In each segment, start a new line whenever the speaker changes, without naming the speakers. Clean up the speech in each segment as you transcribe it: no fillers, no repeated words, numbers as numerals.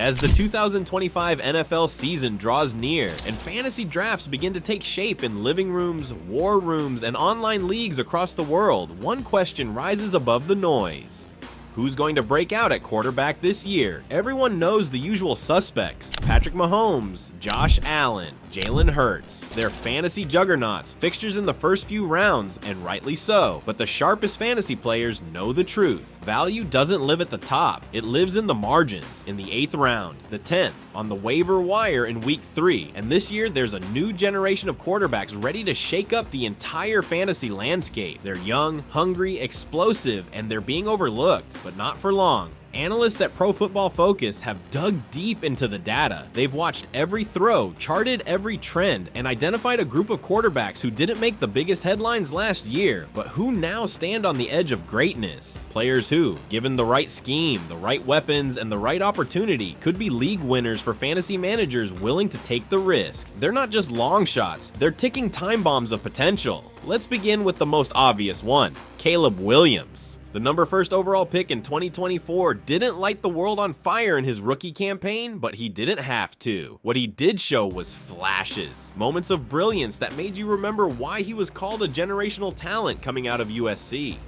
As the 2025 NFL season draws near and fantasy drafts begin to take shape in living rooms, war rooms, and online leagues across the world, one question rises above the noise. Who's going to break out at quarterback this year? Everyone knows the usual suspects: Patrick Mahomes, Josh Allen, Jalen Hurts. They're fantasy juggernauts, fixtures in the first few rounds, and rightly so. But the sharpest fantasy players know the truth. Value doesn't live at the top. It lives in the margins, in the 8th round, the 10th, on the waiver wire in week 3. And this year, there's a new generation of quarterbacks ready to shake up the entire fantasy landscape. They're young, hungry, explosive, and they're being overlooked, but not for long. Analysts at Pro Football Focus have dug deep into the data. They've watched every throw, charted every trend, and identified a group of quarterbacks who didn't make the biggest headlines last year, but who now stand on the edge of greatness. Players who, given the right scheme, the right weapons, and the right opportunity, could be league winners for fantasy managers willing to take the risk. They're not just long shots, they're ticking time bombs of potential. Let's begin with the most obvious one: Caleb Williams. The number 1 overall pick in 2024 didn't light the world on fire in his rookie campaign, but he didn't have to. What he did show was flashes, moments of brilliance that made you remember why he was called a generational talent coming out of USC.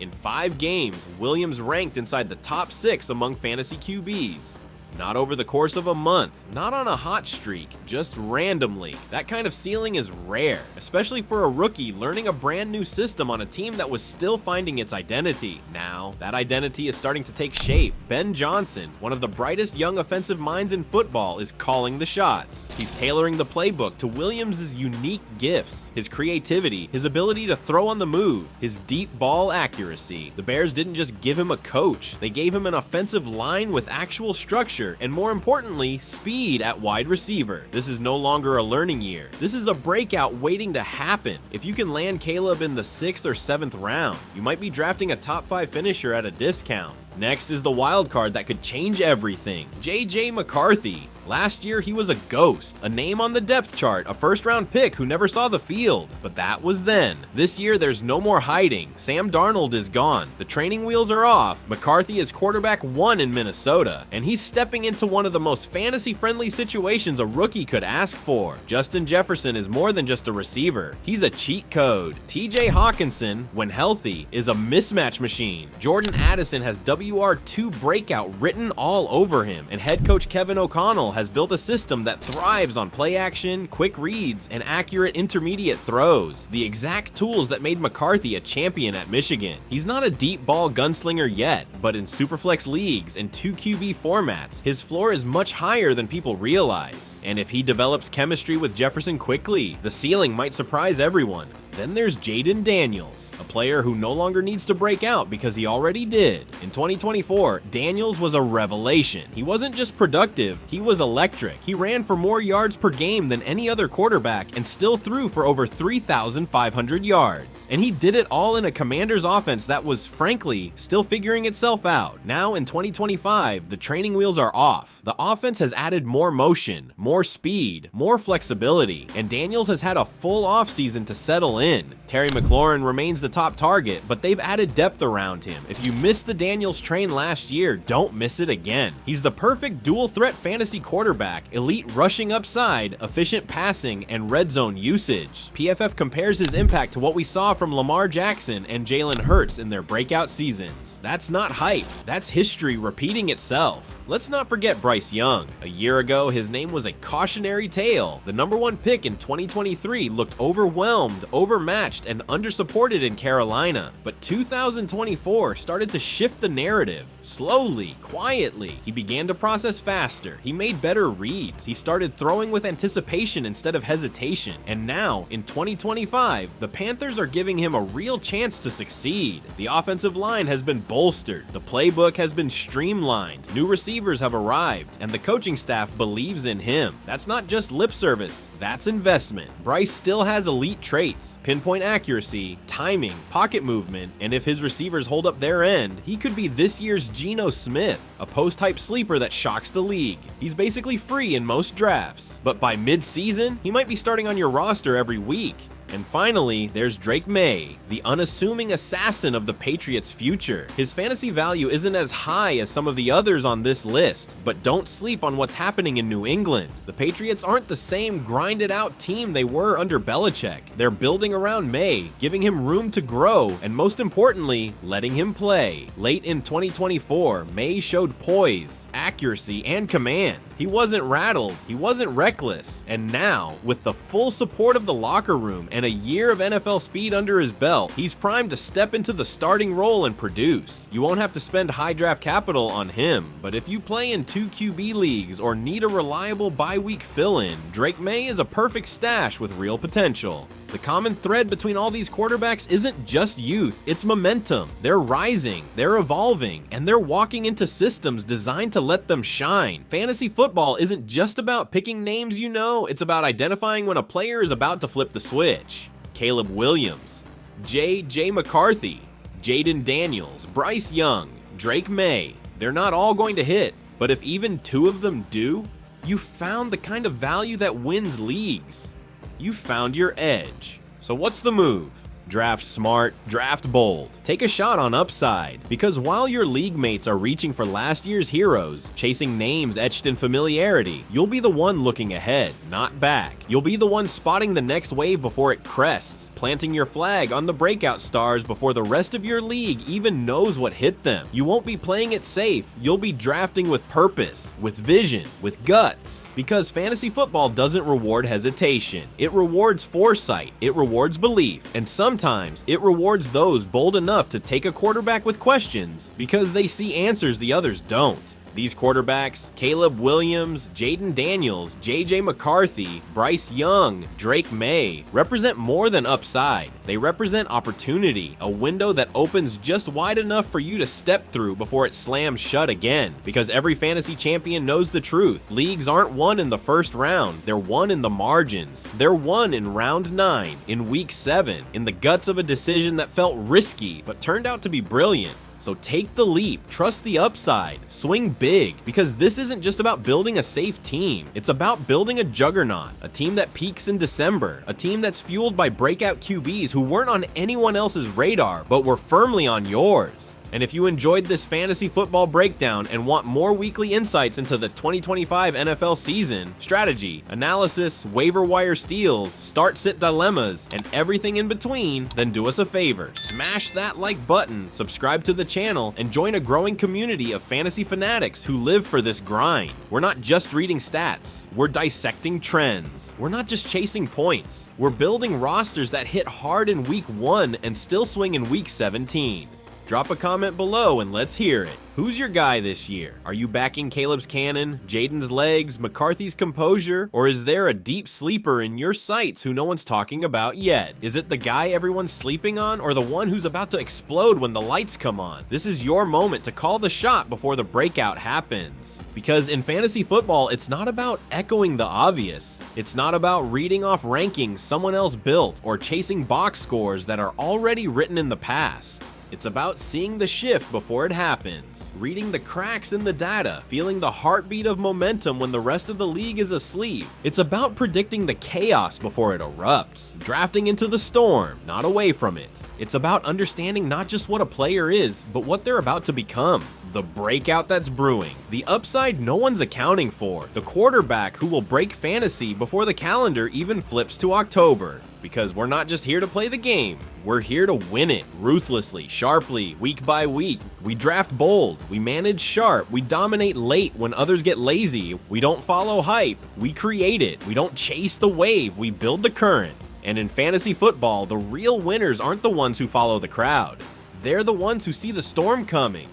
In 5 games, Williams ranked inside the top 6 among fantasy QBs. Not over the course of a month, not on a hot streak, just randomly. That kind of ceiling is rare, especially for a rookie learning a brand new system on a team that was still finding its identity. Now, that identity is starting to take shape. Ben Johnson, one of the brightest young offensive minds in football, is calling the shots. He's tailoring the playbook to Williams' unique gifts, his creativity, his ability to throw on the move, his deep ball accuracy. The Bears didn't just give him a coach, they gave him an offensive line with actual structure, and more importantly, speed at wide receiver. This is no longer a learning year. This is a breakout waiting to happen. If you can land Caleb in the 6th or 7th round, you might be drafting a top 5 finisher at a discount. Next is the wild card that could change everything: JJ McCarthy. Last year, he was a ghost, a name on the depth chart, a first-round pick who never saw the field. But that was then. This year, there's no more hiding. Sam Darnold is gone. The training wheels are off. McCarthy is quarterback 1 in Minnesota, and he's stepping into one of the most fantasy-friendly situations a rookie could ask for. Justin Jefferson is more than just a receiver. He's a cheat code. TJ Hawkinson, when healthy, is a mismatch machine. Jordan Addison has WR2 breakout written all over him, and head coach Kevin O'Connell has built a system that thrives on play action, quick reads, and accurate intermediate throws. The exact tools that made McCarthy a champion at Michigan. He's not a deep ball gunslinger yet, but in Superflex leagues and 2 QB formats, his floor is much higher than people realize. And if he develops chemistry with Jefferson quickly, the ceiling might surprise everyone. Then there's Jayden Daniels, a player who no longer needs to break out because he already did. In 2024, Daniels was a revelation. He wasn't just productive, he was electric. He ran for more yards per game than any other quarterback and still threw for over 3,500 yards. And he did it all in a Commanders offense that was, frankly, still figuring itself out. Now in 2025, the training wheels are off. The offense has added more motion, more speed, more flexibility, and Daniels has had a full offseason to settle in. Terry McLaurin remains the top target, but they've added depth around him. If you missed the Daniels train last year, don't miss it again. He's the perfect dual threat fantasy quarterback: elite rushing upside, efficient passing, and red zone usage. PFF compares his impact to what we saw from Lamar Jackson and Jalen Hurts in their breakout seasons. That's not hype, that's history repeating itself. Let's not forget Bryce Young. A year ago, his name was a cautionary tale. The number 1 pick in 2023 looked overwhelmed, overmatched, and undersupported in Carolina. But 2024 started to shift the narrative. Slowly, quietly, he began to process faster. He made better reads. He started throwing with anticipation instead of hesitation. And now, in 2025, the Panthers are giving him a real chance to succeed. The offensive line has been bolstered. The playbook has been streamlined. New receivers have arrived, and the coaching staff believes in him. That's not just lip service, that's investment. Bryce still has elite traits: pinpoint accuracy, timing, pocket movement, and if his receivers hold up their end, he could be this year's Geno Smith, a post-hype sleeper that shocks the league. He's basically free in most drafts, but by mid-season, he might be starting on your roster every week. And finally, there's Drake Maye, the unassuming assassin of the Patriots' future. His fantasy value isn't as high as some of the others on this list, but don't sleep on what's happening in New England. The Patriots aren't the same grinded-out team they were under Belichick. They're building around Maye, giving him room to grow, and most importantly, letting him play. Late in 2024, Maye showed poise, accuracy, and command. He wasn't rattled, he wasn't reckless, and now, with the full support of the locker room and a year of NFL speed under his belt, he's primed to step into the starting role and produce. You won't have to spend high draft capital on him, but if you play in 2 QB leagues or need a reliable bye-week fill-in, Drake Maye is a perfect stash with real potential. The common thread between all these quarterbacks isn't just youth, it's momentum. They're rising, they're evolving, and they're walking into systems designed to let them shine. Fantasy football isn't just about picking names you know, it's about identifying when a player is about to flip the switch. Caleb Williams, J.J. McCarthy, Jayden Daniels, Bryce Young, Drake Maye. They're not all going to hit, but if even 2 of them do, you found the kind of value that wins leagues. You found your edge. So what's the move? Draft smart, draft bold. Take a shot on upside, because while your league mates are reaching for last year's heroes, chasing names etched in familiarity, you'll be the one looking ahead, not back. You'll be the one spotting the next wave before it crests, planting your flag on the breakout stars before the rest of your league even knows what hit them. You won't be playing it safe, you'll be drafting with purpose, with vision, with guts. Because fantasy football doesn't reward hesitation. It rewards foresight, it rewards belief, and sometimes it rewards those bold enough to take a quarterback with questions because they see answers the others don't. These quarterbacks, Caleb Williams, Jayden Daniels, J.J. McCarthy, Bryce Young, Drake Maye, represent more than upside. They represent opportunity, a window that opens just wide enough for you to step through before it slams shut again. Because every fantasy champion knows the truth. Leagues aren't won in the first round, they're won in the margins. They're won in round 9, in week 7, in the guts of a decision that felt risky but turned out to be brilliant. So take the leap, trust the upside, swing big, because this isn't just about building a safe team. It's about building a juggernaut, a team that peaks in December, a team that's fueled by breakout QBs who weren't on anyone else's radar, but were firmly on yours. And if you enjoyed this fantasy football breakdown and want more weekly insights into the 2025 NFL season, strategy, analysis, waiver wire steals, start-sit dilemmas, and everything in between, then do us a favor. Smash that like button, subscribe to the channel, and join a growing community of fantasy fanatics who live for this grind. We're not just reading stats, we're dissecting trends. We're not just chasing points, we're building rosters that hit hard in week 1 and still swing in week 17. Drop a comment below and let's hear it. Who's your guy this year? Are you backing Caleb's cannon, Jayden's legs, McCarthy's composure, or is there a deep sleeper in your sights who no one's talking about yet? Is it the guy everyone's sleeping on, or the one who's about to explode when the lights come on? This is your moment to call the shot before the breakout happens. Because in fantasy football, it's not about echoing the obvious. It's not about reading off rankings someone else built or chasing box scores that are already written in the past. It's about seeing the shift before it happens, reading the cracks in the data, feeling the heartbeat of momentum when the rest of the league is asleep. It's about predicting the chaos before it erupts, drafting into the storm, not away from it. It's about understanding not just what a player is, but what they're about to become. The breakout that's brewing, the upside no one's accounting for, the quarterback who will break fantasy before the calendar even flips to October. Because we're not just here to play the game, we're here to win it ruthlessly, sharply, week by week. We draft bold, we manage sharp, we dominate late when others get lazy. We don't follow hype, we create it. We don't chase the wave, we build the current. And in fantasy football, the real winners aren't the ones who follow the crowd. They're the ones who see the storm coming.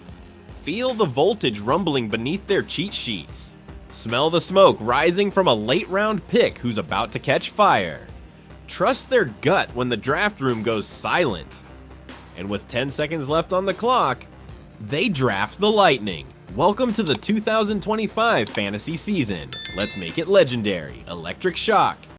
Feel the voltage rumbling beneath their cheat sheets. Smell the smoke rising from a late round pick who's about to catch fire. Trust their gut when the draft room goes silent. And with 10 seconds left on the clock, they draft the Lightning. Welcome to the 2025 fantasy season. Let's make it legendary. Electric shock.